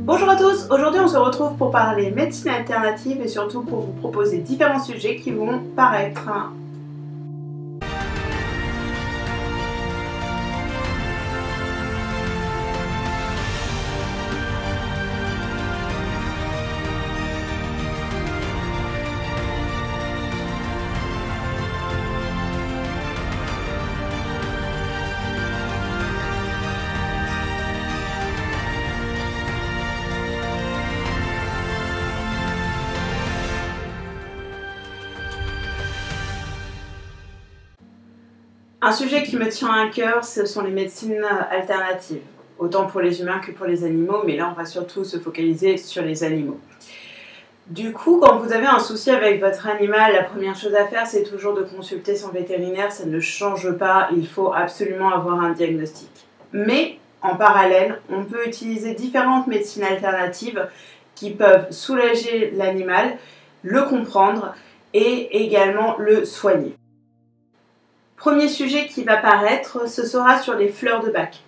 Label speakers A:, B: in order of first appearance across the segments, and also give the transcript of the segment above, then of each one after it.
A: Bonjour à tous, aujourd'hui on se retrouve pour parler médecine alternative et surtout pour vous proposer différents sujets qui vont paraître un sujet qui me tient à cœur, ce sont les médecines alternatives, autant pour les humains que pour les animaux, mais là on va surtout se focaliser sur les animaux. Du coup, quand vous avez un souci avec votre animal, la première chose à faire, c'est toujours de consulter son vétérinaire, ça ne change pas, il faut absolument avoir un diagnostic. Mais, en parallèle, on peut utiliser différentes médecines alternatives qui peuvent soulager l'animal, le comprendre et également le soigner. Premier sujet qui va paraître, ce sera sur les fleurs de Bach.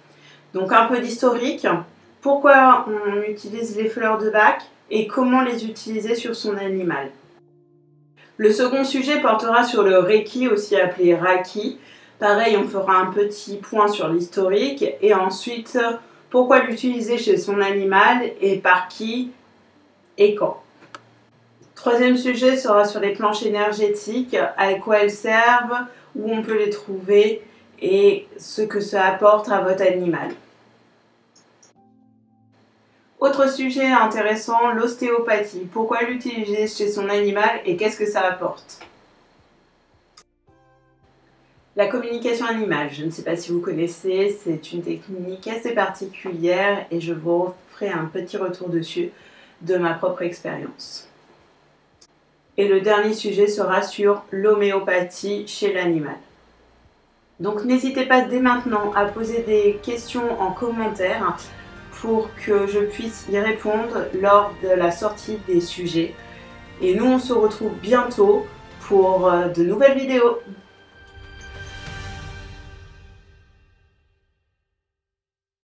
A: Donc un peu d'historique, pourquoi on utilise les fleurs de Bach et comment les utiliser sur son animal. Le second sujet portera sur le Reiki, aussi appelé Raki. Pareil, on fera un petit point sur l'historique et ensuite pourquoi l'utiliser chez son animal et par qui et quand. Troisième sujet sera sur les planches énergétiques, à quoi elles servent, où on peut les trouver et ce que ça apporte à votre animal. Autre sujet intéressant, l'ostéopathie. Pourquoi l'utiliser chez son animal et qu'est-ce que ça apporte? La communication animale, je ne sais pas si vous connaissez, c'est une technique assez particulière et je vous ferai un petit retour dessus de ma propre expérience. Et le dernier sujet sera sur l'homéopathie chez l'animal. Donc n'hésitez pas dès maintenant à poser des questions en commentaire pour que je puisse y répondre lors de la sortie des sujets. Et nous on se retrouve bientôt pour de nouvelles vidéos.